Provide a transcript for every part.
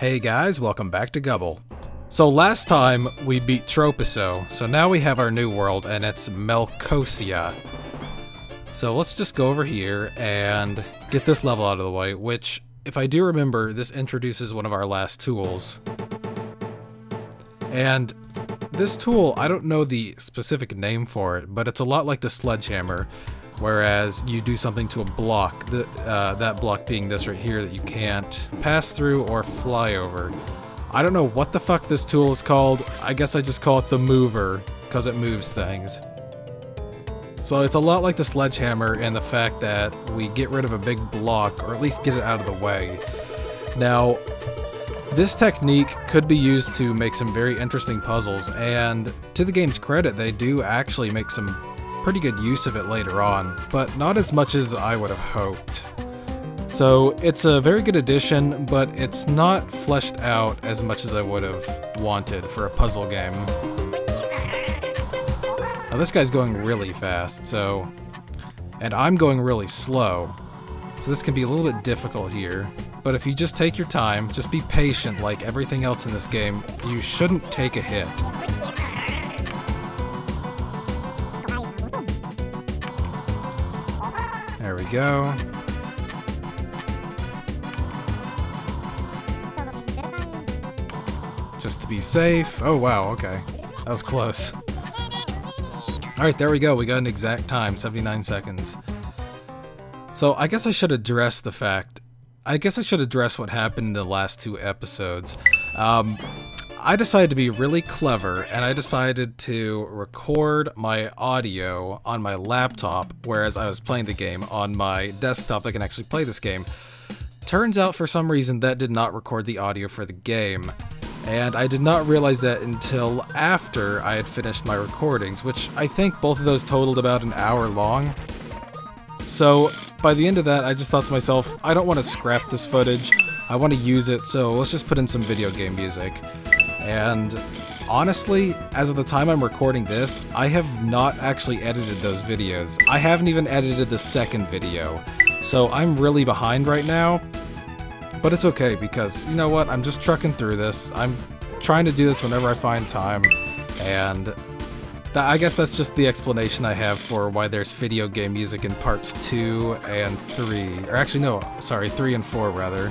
Hey guys, welcome back to Gubble. So last time we beat Tropiso, so now we have our new world and it's Melcosia. So let's just go over here and get this level out of the way, which, if I do remember, this introduces one of our last tools. And this tool, I don't know the specific name for it, but it's a lot like the sledgehammer, whereas you do something to a block, that block being this right here that you can't pass through or fly over. I don't know what the fuck this tool is called. I guess I just call it the mover, because it moves things. So it's a lot like the sledgehammer in the fact that we get rid of a big block, or at least get it out of the way. Now, this technique could be used to make some very interesting puzzles, and to the game's credit, they do actually make some pretty good use of it later on, but not as much as I would have hoped. So it's a very good addition, but it's not fleshed out as much as I would have wanted for a puzzle game. Now this guy's going really fast, and I'm going really slow, so this can be a little bit difficult here. But if you just take your time, just be patient like everything else in this game, you shouldn't take a hit. There we go. Just to be safe. Oh wow, okay. That was close. Alright, there we go. We got an exact time, 79 seconds. So I guess I should address the fact. I guess I should address what happened in the last two episodes. I decided to be really clever, and I decided to record my audio on my laptop, whereas I was playing the game on my desktop. I can actually play this game. Turns out, for some reason, that did not record the audio for the game, and I did not realize that until after I had finished my recordings, which I think both of those totaled about an hour long. So, by the end of that, I just thought to myself, I don't want to scrap this footage, I want to use it, so let's just put in some video game music. And honestly, as of the time I'm recording this, I have not actually edited those videos. I haven't even edited the second video. So I'm really behind right now, but it's okay because, you know what, I'm just trucking through this. I'm trying to do this whenever I find time, and I guess that's just the explanation I have for why there's video game music in parts 2 and 3. Or actually, no, sorry, 3 and 4 rather.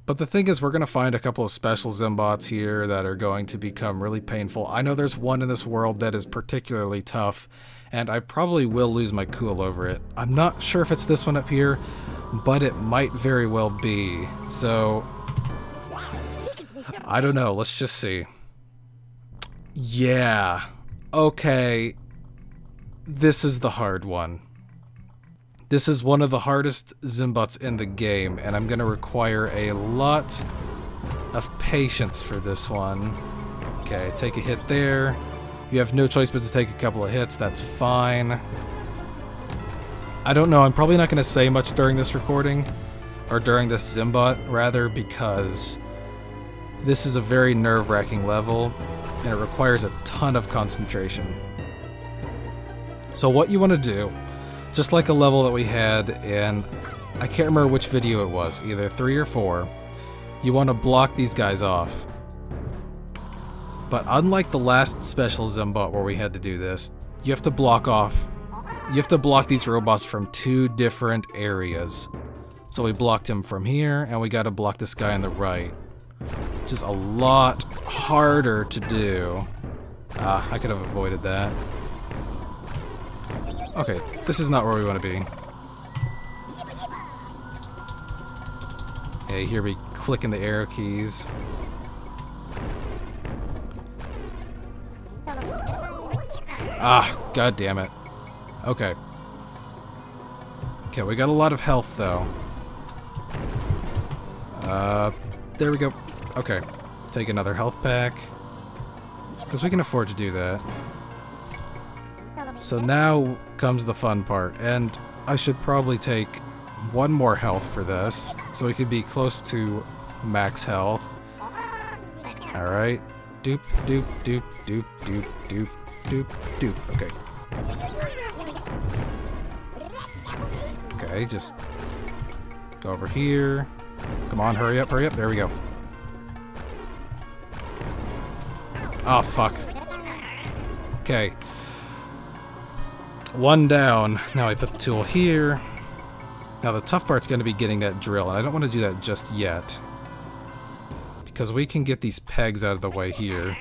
But the thing is, we're going to find a couple of special Zimbots here that are going to become really painful. I know there's one in this world that is particularly tough, and I probably will lose my cool over it. I'm not sure if it's this one up here, but it might very well be. So, I don't know. Let's just see. Yeah. Okay. This is the hard one. This is one of the hardest Zimbots in the game, and I'm going to require a lot of patience for this one. Okay, take a hit there. You have no choice but to take a couple of hits, that's fine. I don't know, I'm probably not going to say much during this recording, or during this Zimbot, rather, because this is a very nerve-wracking level, and it requires a ton of concentration. So what you want to do, just like a level that we had in, I can't remember which video it was, either 3 or 4, you want to block these guys off. But unlike the last special Zimbot where we had to do this, you have to block these robots from 2 different areas. So we blocked him from here, and we got to block this guy on the right. Which is a lot harder to do. I could have avoided that. Okay, this is not where we want to be. Okay, here we click in the arrow keys. Ah, god damn it. Okay. Okay, we got a lot of health though. There we go. Okay, take another health pack. Because we can afford to do that. So now comes the fun part, and I should probably take one more health for this, so we could be close to max health. Alright. Doop, doop, doop, doop, doop, doop, doop, doop. Okay. Okay, just go over here. Come on, hurry up, hurry up. There we go. Oh, fuck. Okay. One down. Now I put the tool here. Now the tough part's going to be getting that drill, and I don't want to do that just yet. Because we can get these pegs out of the way here.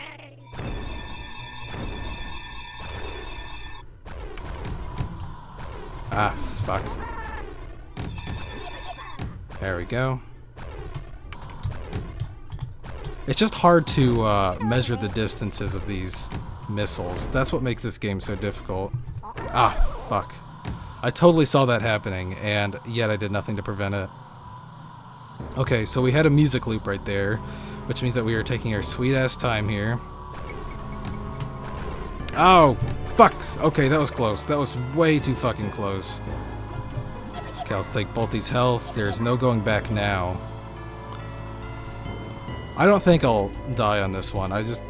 Ah, fuck. There we go. It's just hard to measure the distances of these missiles. That's what makes this game so difficult. Ah, fuck. I totally saw that happening, and yet I did nothing to prevent it. Okay, so we had a music loop right there, which means that we are taking our sweet-ass time here. Oh, fuck! Okay, that was close. That was way too fucking close. Okay, let's take both these healths. There's no going back now. I don't think I'll die on this one. I just...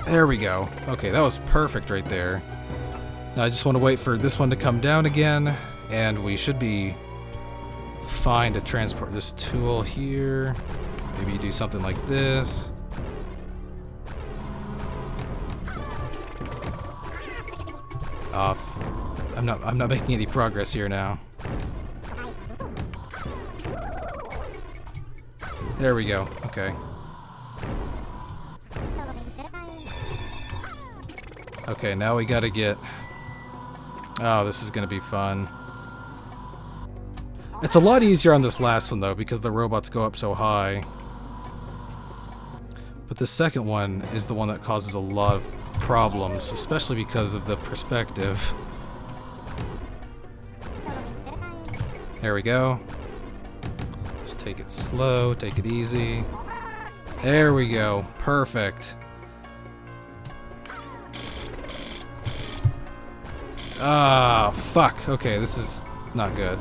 There we go. Okay, that was perfect right there. Now I just want to wait for this one to come down again, and we should be fine to transport this tool here. Maybe do something like this. I'm not making any progress here now. There we go. Okay. Okay, now we gotta get... Oh, this is gonna be fun. It's a lot easier on this last one, though, because the robots go up so high. But the second one is the one that causes a lot of problems, especially because of the perspective. There we go. Just take it slow, take it easy. There we go. Perfect. Ah, fuck. Okay, this is not good.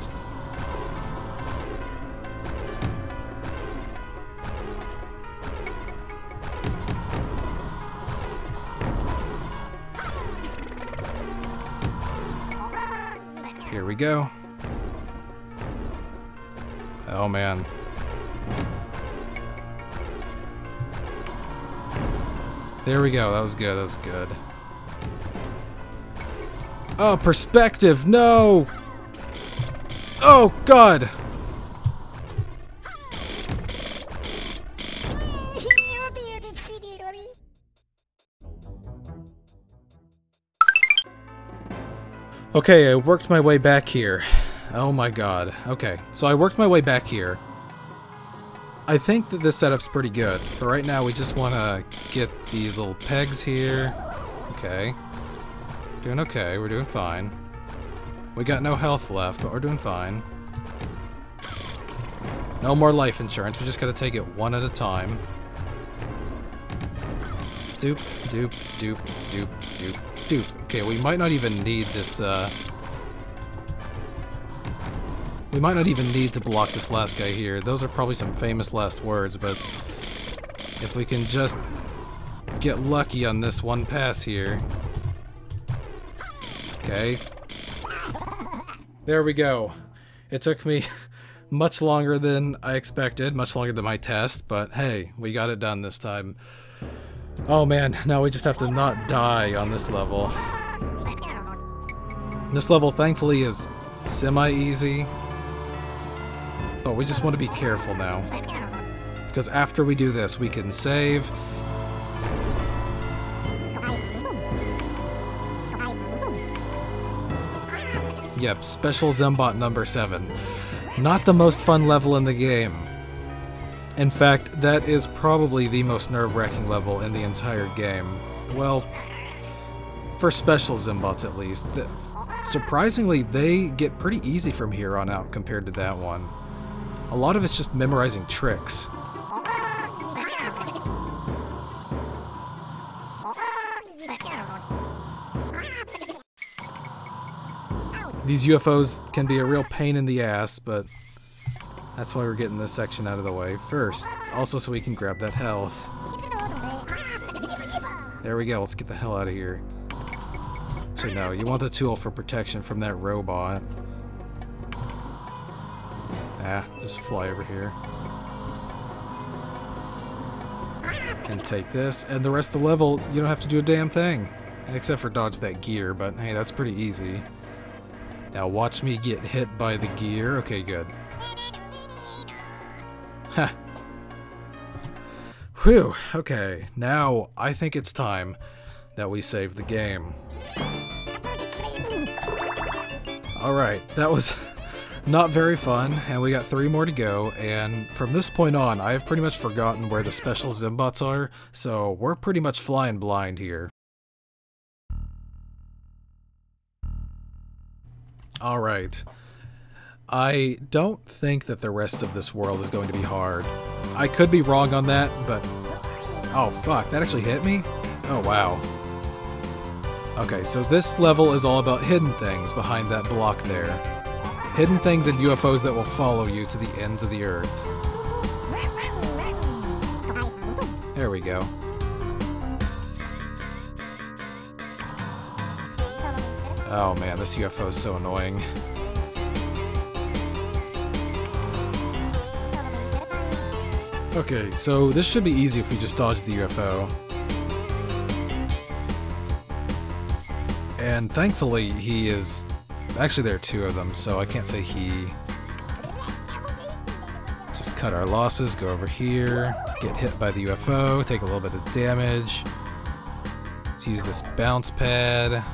Here we go. Oh, man. There we go. That was good. That was good. Oh, perspective! No! Oh, God! Okay, I worked my way back here. Oh my God. Okay, so I worked my way back here. I think that this setup's pretty good. For right now, we just want to get these little pegs here. Okay. Doing okay, we're doing fine. We got no health left, but we're doing fine. No more life insurance, we just gotta take it one at a time. Doop, doop, doop, doop, doop, doop. Okay, we might not even need this, we might not even need to block this last guy here. Those are probably some famous last words, but if we can just get lucky on this one pass here. Okay. There we go. It took me much longer than I expected, much longer than my test, but hey, we got it done this time. Oh man, now we just have to not die on this level. This level, thankfully, is semi-easy, but we just want to be careful now. Because after we do this, we can save. Yep, Special Zembot number 7. Not the most fun level in the game. In fact, that is probably the most nerve-wracking level in the entire game. Well, for Special Zembots at least. Surprisingly, they get pretty easy from here on out compared to that one. A lot of it's just memorizing tricks. These UFOs can be a real pain in the ass, but that's why we're getting this section out of the way first. Also so we can grab that health. There we go, let's get the hell out of here. So no, you want the tool for protection from that robot. Ah, just fly over here. And take this, and the rest of the level, you don't have to do a damn thing. Except for dodge that gear, but hey, that's pretty easy. Now watch me get hit by the gear. Okay, good. Ha! Whew, okay. Now, I think it's time that we save the game. Alright, that was not very fun, and we got 3 more to go, and from this point on, I've pretty much forgotten where the special Zimbots are, so we're pretty much flying blind here. Alright. I don't think that the rest of this world is going to be hard. I could be wrong on that, but... Oh, fuck, that actually hit me? Oh, wow. Okay, so this level is all about hidden things behind that block there. Hidden things and UFOs that will follow you to the ends of the earth. There we go. Oh man, this UFO is so annoying. Okay, so this should be easy if we just dodge the UFO. And thankfully, he is... Actually, there are 2 of them, so I can't say he. Just cut our losses, go over here, get hit by the UFO, take a little bit of damage. Let's use this bounce pad.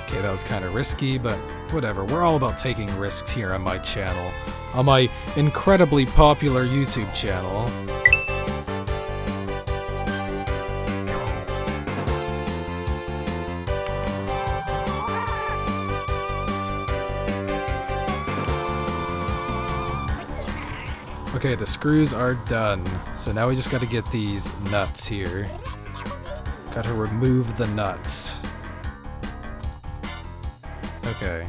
Okay, that was kind of risky, but whatever. We're all about taking risks here on my channel. On my incredibly popular YouTube channel. Okay, the screws are done. So now we just gotta get these nuts here. Gotta remove the nuts. Okay.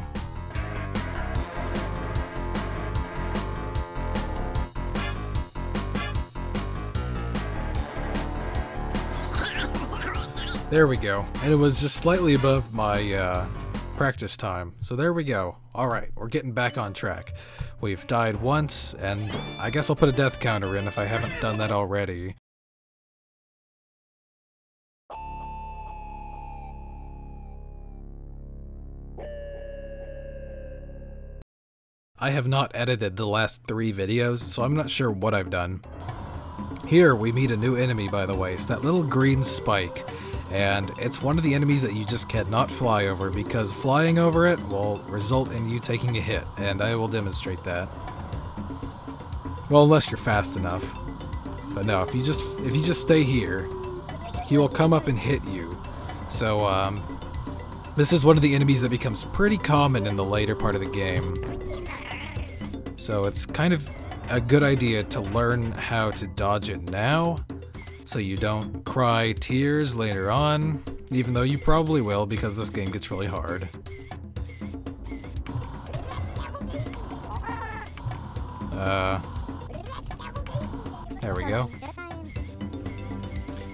There we go. And it was just slightly above my practice time. So there we go. Alright, we're getting back on track. We've died once, and I guess I'll put a death counter in if I haven't done that already. I have not edited the last 3 videos, so I'm not sure what I've done. Here we meet a new enemy, by the way. It's that little green spike. And it's one of the enemies that you just cannot fly over, because flying over it will result in you taking a hit, and I will demonstrate that. Well, unless you're fast enough. But no, if you just stay here, he will come up and hit you. So, this is one of the enemies that becomes pretty common in the later part of the game. So it's kind of a good idea to learn how to dodge it now, so you don't cry tears later on, even though you probably will, because this game gets really hard. There we go.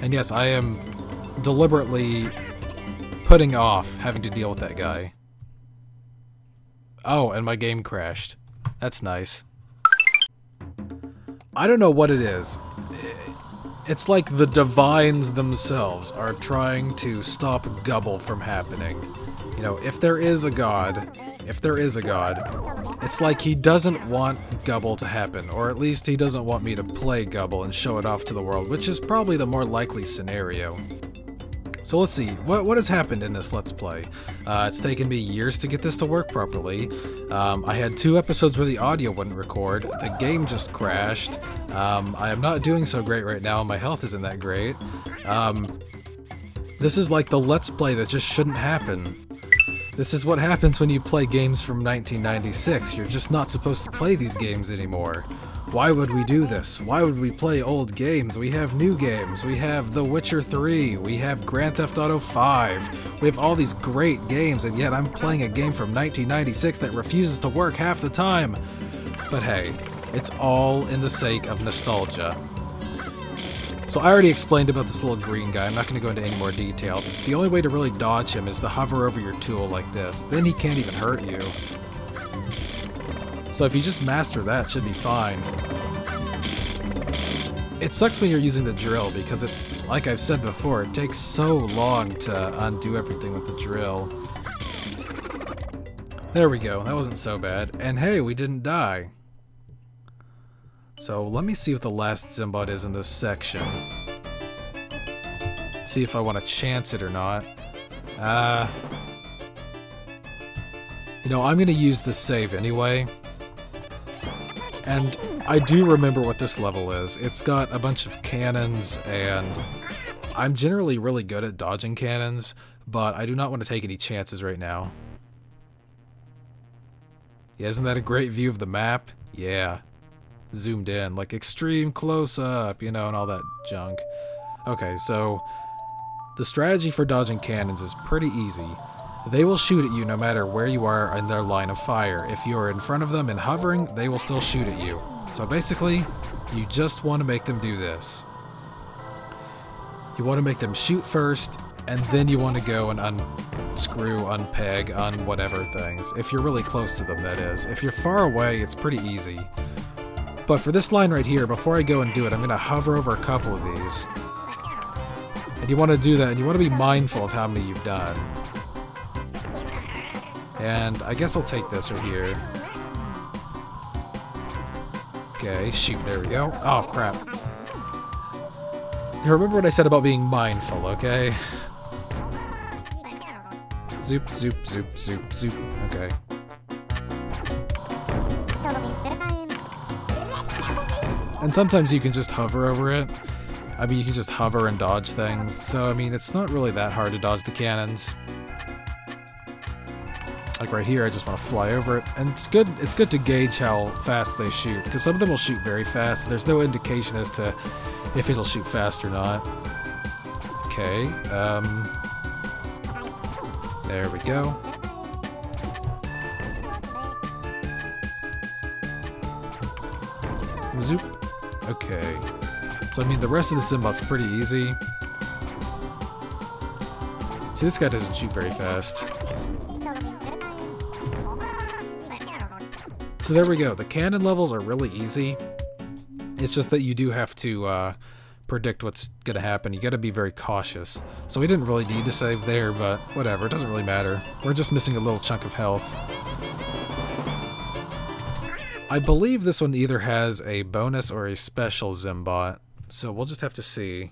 And yes, I am deliberately putting off having to deal with that guy. Oh, and my game crashed. That's nice. I don't know what it is. It's like the divines themselves are trying to stop Gubble from happening. You know, if there is a god, it's like he doesn't want Gubble to happen, or at least he doesn't want me to play Gubble and show it off to the world, which is probably the more likely scenario. So let's see, what has happened in this Let's Play? It's taken me years to get this to work properly. I had 2 episodes where the audio wouldn't record. The game just crashed. I am not doing so great right now, my health isn't that great. This is like the Let's Play that just shouldn't happen. This is what happens when you play games from 1996. You're just not supposed to play these games anymore. Why would we do this? Why would we play old games? We have new games. We have The Witcher 3. We have Grand Theft Auto 5. We have all these great games, and yet I'm playing a game from 1996 that refuses to work half the time. But hey, it's all in the sake of nostalgia. So I already explained about this little green guy. I'm not going to go into any more detail. The only way to really dodge him is to hover over your tool like this. Then he can't even hurt you. So if you just master that, it should be fine. It sucks when you're using the drill because like I've said before, it takes so long to undo everything with the drill. There we go, that wasn't so bad. And hey, we didn't die. So let me see what the last Zimbot is in this section. See if I want to chance it or not. You know, I'm going to use this save anyway. And I do remember what this level is. It's got a bunch of cannons, and I'm generally really good at dodging cannons, but I do not want to take any chances right now. Yeah, isn't that a great view of the map? Yeah. Zoomed in, like extreme close-up, you know, and all that junk. Okay, so the strategy for dodging cannons is pretty easy. They will shoot at you no matter where you are in their line of fire. If you're in front of them and hovering, they will still shoot at you. So basically, you just want to make them do this. You want to make them shoot first, and then you want to go and unscrew, unpeg, whatever things. If you're really close to them, that is. If you're far away, it's pretty easy. But for this line right here, before I go and do it, I'm going to hover over a couple of these. And you want to do that, and you want to be mindful of how many you've done. And I guess I'll take this right here. Okay, shoot, there we go. Oh, crap. You remember what I said about being mindful, okay? Zoop, zoop, zoop, zoop, zoop. Okay. And sometimes you can just hover over it. I mean, you can just hover and dodge things. So, I mean, it's not really that hard to dodge the cannons. Like right here, I just want to fly over it, and it's good to gauge how fast they shoot, because some of them will shoot very fast. There's no indication as to if it'll shoot fast or not. Okay, there we go. Zoop. Okay. So I mean, the rest of the Simbot's pretty easy. See, this guy doesn't shoot very fast. So there we go. The cannon levels are really easy. It's just that you do have to predict what's going to happen. You got to be very cautious. So we didn't really need to save there, but whatever. It doesn't really matter. We're just missing a little chunk of health. I believe this one either has a bonus or a special Zimbot. So we'll just have to see.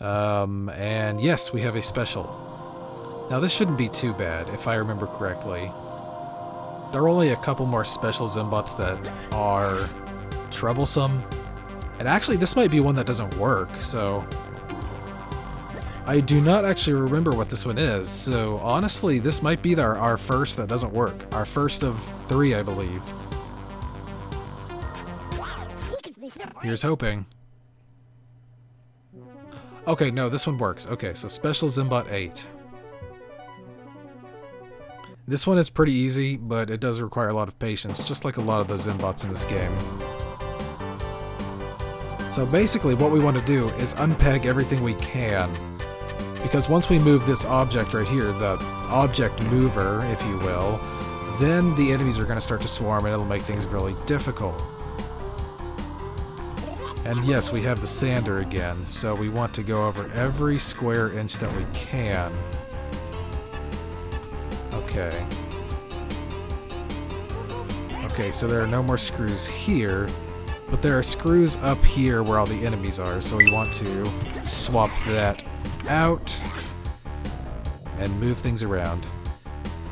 And yes, we have a special. Now this shouldn't be too bad, if I remember correctly. There are only a couple more special Zimbots that are troublesome. And actually, this might be one that doesn't work, so... I do not actually remember what this one is, so honestly, this might be our first that doesn't work. Our first of 3, I believe. Here's hoping. Okay, no, this one works. Okay, so Special Zimbot 8. This one is pretty easy, but it does require a lot of patience, just like a lot of the Zimbots in this game. So basically what we want to do is unpeg everything we can. Because once we move this object right here, the object mover, if you will, then the enemies are going to start to swarm and it'll make things really difficult. And yes, we have the sander again, so we want to go over every square inch that we can. Okay. Okay, so there are no more screws here, but there are screws up here where all the enemies are, so we want to swap that out and move things around.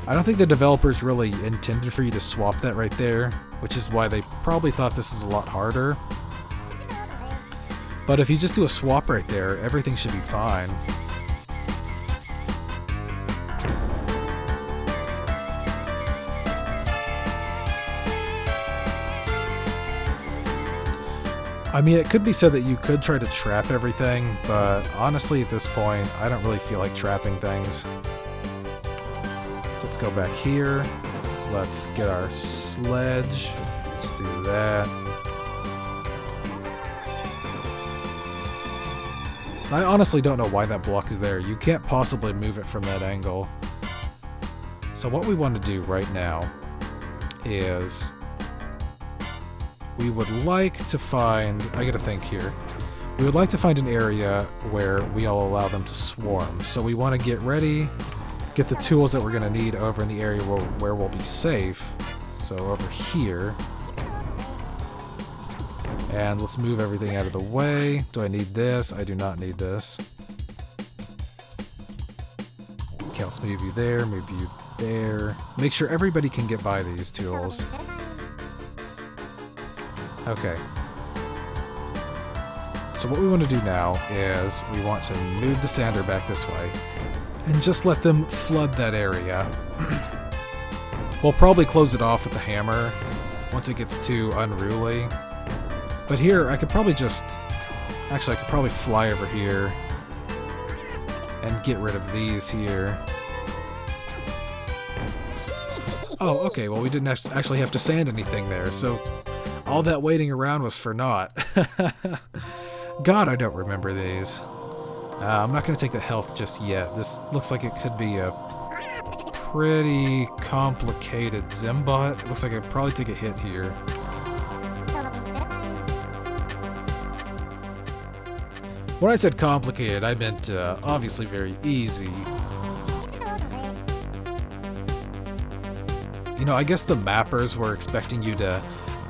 I don't think the developers really intended for you to swap that right there, which is why they probably thought this is a lot harder. But if you just do a swap right there, everything should be fine. I mean, it could be said that you could try to trap everything, but honestly at this point, I don't really feel like trapping things. So let's go back here. Let's get our sledge. Let's do that. I honestly don't know why that block is there. You can't possibly move it from that angle. So what we want to do right now is we would like to find, I gotta think here, we would like to find an area where we'll allow them to swarm. So we want to get ready, get the tools that we're going to need over in the area where we'll be safe. So over here. And let's move everything out of the way. Do I need this? I do not need this. Okay, let's move you there, move you there. Make sure everybody can get by these tools. Okay. So what we want to do now is we want to move the sander back this way and just let them flood that area. We'll probably close it off with the hammer once it gets too unruly. But here, I could probably just... Actually, I could probably fly over here and get rid of these here. Oh, okay, well we didn't actually have to sand anything there, so all that waiting around was for naught. God, I don't remember these. I'm not going to take the health just yet. This looks like it could be a pretty complicated Zimbot. It looks like I'd probably take a hit here. When I said complicated, I meant obviously very easy. You know, I guess the mappers were expecting you to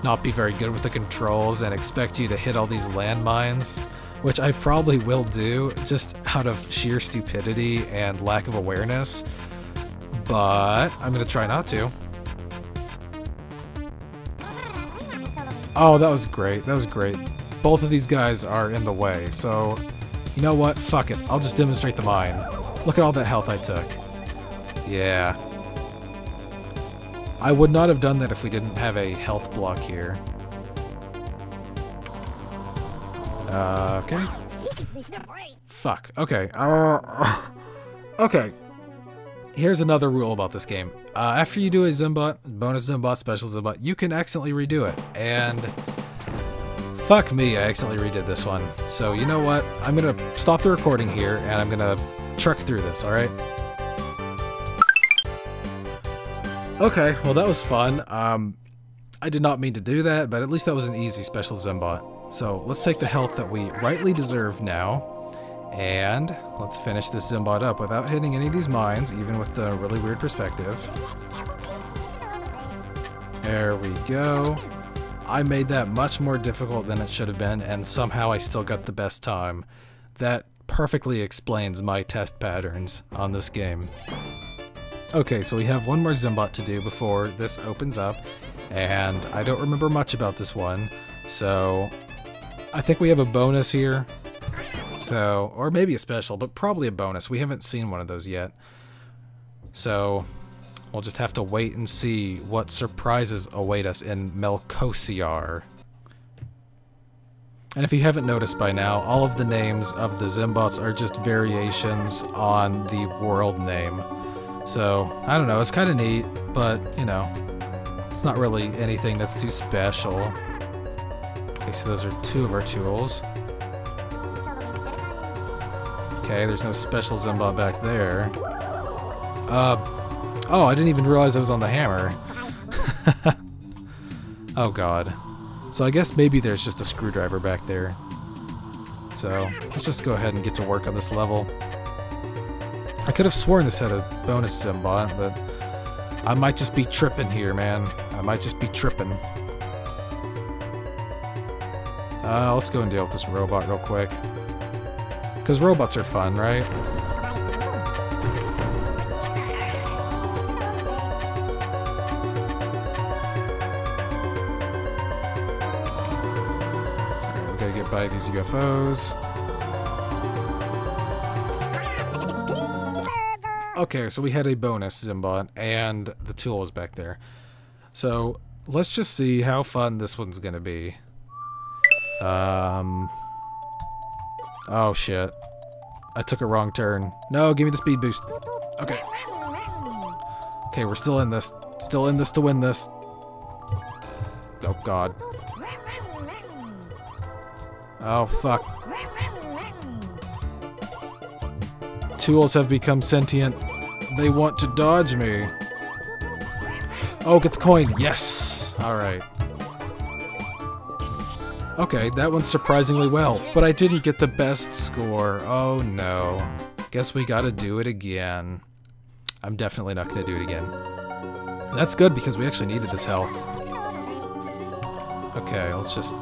not be very good with the controls and expect you to hit all these landmines, which I probably will do, just out of sheer stupidity and lack of awareness. But I'm gonna try not to. Oh, that was great. That was great. Both of these guys are in the way, so you know what? Fuck it. I'll just demonstrate the mine. Look at all that health I took. Yeah. I would not have done that if we didn't have a health block here. Okay. Fuck. Okay. Okay. Here's another rule about this game. After you do a Zimbot, bonus Zimbot, special Zimbot, you can accidentally redo it. And fuck me, I accidentally redid this one. So you know what? I'm gonna stop the recording here and I'm gonna truck through this, alright? Okay, well that was fun. I did not mean to do that, but at least that was an easy special Zimbot. So let's take the health that we rightly deserve now, and let's finish this Zimbot up without hitting any of these mines, even with the really weird perspective. There we go. I made that much more difficult than it should have been, and somehow I still got the best time. That perfectly explains my test patterns on this game. Okay, so we have one more Zimbot to do before this opens up, and I don't remember much about this one, so I think we have a bonus here. So, or maybe a special, but probably a bonus. We haven't seen one of those yet. So, we'll just have to wait and see what surprises await us in Melcosia. And if you haven't noticed by now, all of the names of the Zimbots are just variations on the world name. So, I don't know, it's kind of neat, but, you know, it's not really anything that's too special. Okay, so those are two of our tools. Okay, there's no special Zimbot back there. Oh, I didn't even realize I was on the hammer. Oh god. So I guess maybe there's just a screwdriver back there. So, let's just go ahead and get to work on this level. I could have sworn this had a bonus Zimbot, but I might just be tripping here, man. I might just be tripping. Let's go and deal with this robot real quick. Because robots are fun, right? Alright, we gotta get by these UFOs. Okay, so we had a bonus Zimbot, and the tool was back there. So, let's just see how fun this one's gonna be. Oh shit. I took a wrong turn. No, give me the speed boost. Okay. Okay, we're still in this. Still in this to win this. Oh god. Oh fuck. Tools have become sentient. They want to dodge me. Oh, get the coin. Yes. Alright. Okay, that went surprisingly well, but I didn't get the best score. Oh no. Guess we gotta do it again. I'm definitely not gonna do it again. That's good because we actually needed this health. Okay, let's just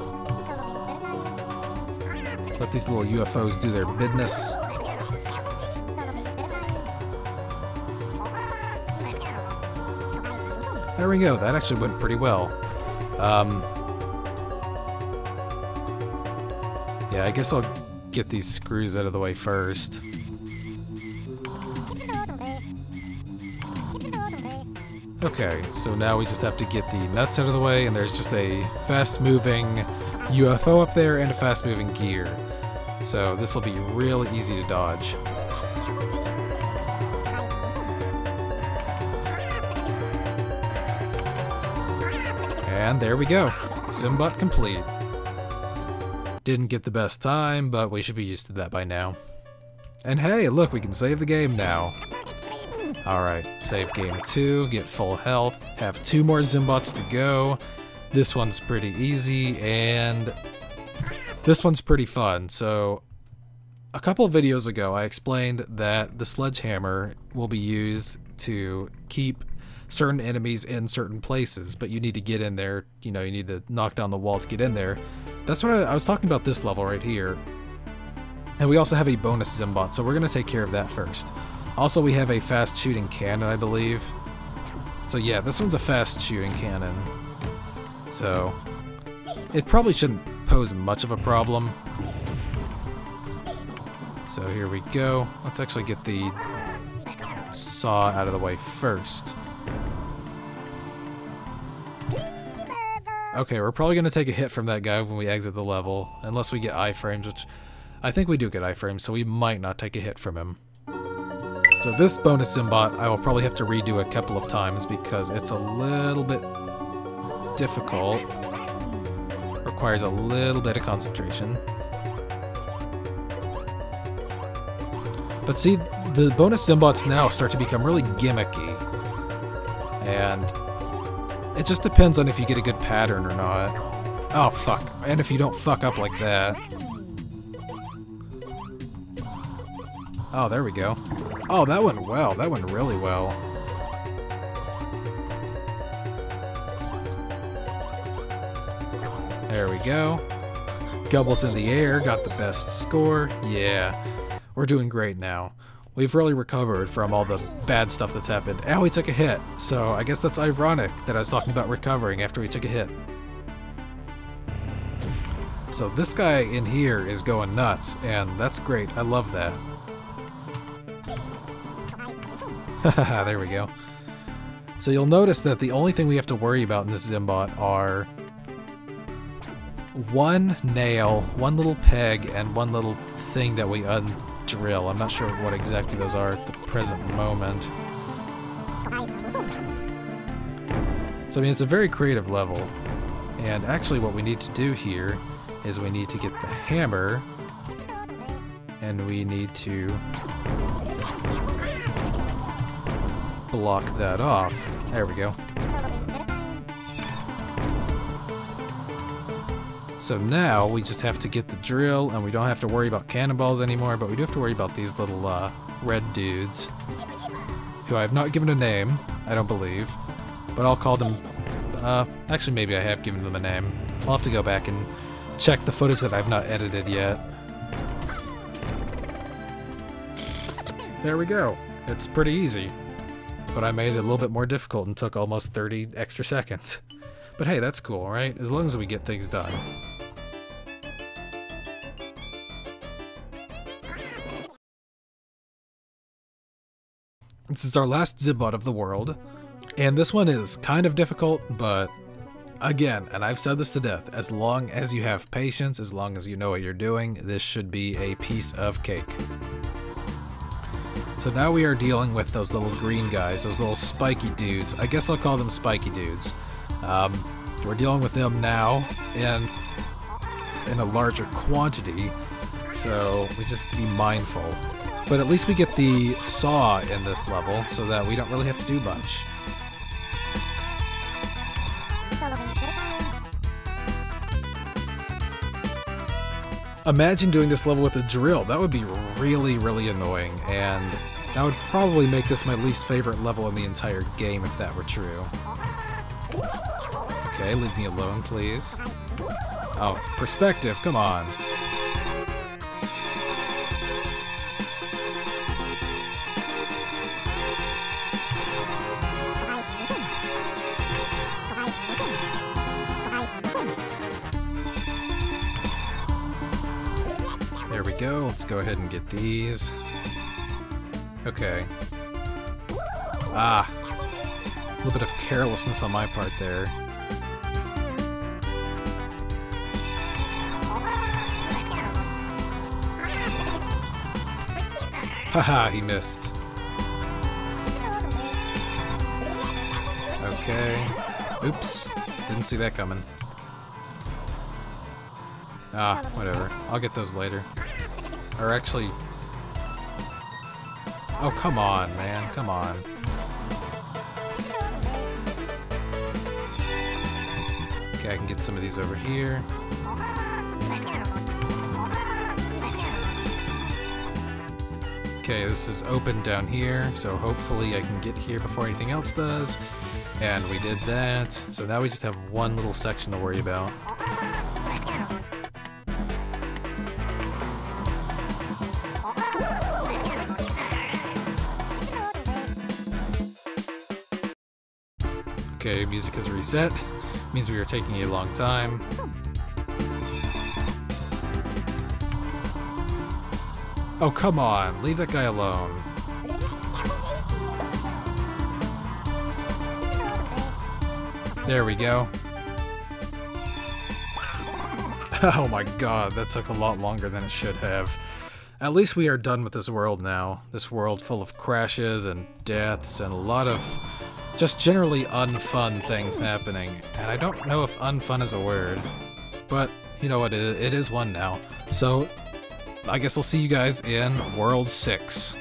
let these little UFOs do their business. There we go, that actually went pretty well. Yeah, I guess I'll get these screws out of the way first. Okay, so now we just have to get the nuts out of the way, and there's just a fast-moving UFO up there and a fast-moving gear. So this will be real easy to dodge. And there we go. Zimbot complete. Didn't get the best time, but we should be used to that by now. And hey, look, we can save the game now. Alright, save game 2, get full health, have 2 more Zimbots to go. This one's pretty easy, and this one's pretty fun. So, a couple of videos ago, I explained that the sledgehammer will be used to keep certain enemies in certain places, but you need to get in there, you know, you need to knock down the wall to get in there. That's what I was talking about this level right here. And we also have a bonus Zimbot, so we're going to take care of that first. Also, we have a fast shooting cannon, I believe. So yeah, this one's a fast shooting cannon. So, it probably shouldn't pose much of a problem. So here we go. Let's actually get the saw out of the way first. Okay, we're probably going to take a hit from that guy when we exit the level, unless we get iframes, which I think we do get iframes, so we might not take a hit from him. So this bonus Zimbot, I will probably have to redo a couple of times because it's a little bit difficult. Requires a little bit of concentration. But see, the bonus Zimbots now start to become really gimmicky. And it just depends on if you get a good pattern or not. Oh, fuck. And if you don't fuck up like that. Oh, there we go. Oh, that went well. That went really well. There we go. Gubble's in the air, got the best score. Yeah, we're doing great now. We've really recovered from all the bad stuff that's happened. And we took a hit, so I guess that's ironic that I was talking about recovering after we took a hit. So this guy in here is going nuts, and that's great. I love that. Haha, there we go. So you'll notice that the only thing we have to worry about in this Zimbot are one nail, one little peg, and one little thing that we undrill. I'm not sure what exactly those are at the present moment. So I mean, it's a very creative level. And actually what we need to do here is we need to get the hammer, and we need to block that off. There we go. So now we just have to get the drill, and we don't have to worry about cannonballs anymore, but we do have to worry about these little red dudes, who I have not given a name, I don't believe, but I'll call them, actually maybe I have given them a name. I'll have to go back and check the footage that I've not edited yet. There we go. It's pretty easy. But I made it a little bit more difficult and took almost 30 extra seconds. But hey, that's cool, right? As long as we get things done. This is our last Zibbot of the world, and this one is kind of difficult, but again, and I've said this to death, as long as you have patience, as long as you know what you're doing, this should be a piece of cake. So now we are dealing with those little green guys, those little spiky dudes. I guess I'll call them spiky dudes. We're dealing with them now in a larger quantity, so we just have to be mindful. But at least we get the saw in this level, so that we don't really have to do much. Imagine doing this level with a drill. That would be really, really annoying, and that would probably make this my least favorite level in the entire game if that were true. Okay, leave me alone, please. Oh, perspective, come on. There we go, let's go ahead and get these. Okay. Ah, a little bit of carelessness on my part there. Haha, he missed. Okay. Oops, didn't see that coming. Ah, whatever. I'll get those later. Or actually... Oh, come on, man. Come on. Okay, I can get some of these over here. Okay, this is open down here, so hopefully I can get here before anything else does. And we did that. So now we just have one little section to worry about. Okay, music is reset. Means we are taking a long time. Oh, come on. Leave that guy alone. There we go. Oh my god, that took a lot longer than it should have. At least we are done with this world now. This world full of crashes and deaths and a lot of just generally unfun things happening. And I don't know if unfun is a word, but you know what, it is one now. So I guess I'll see you guys in World 6.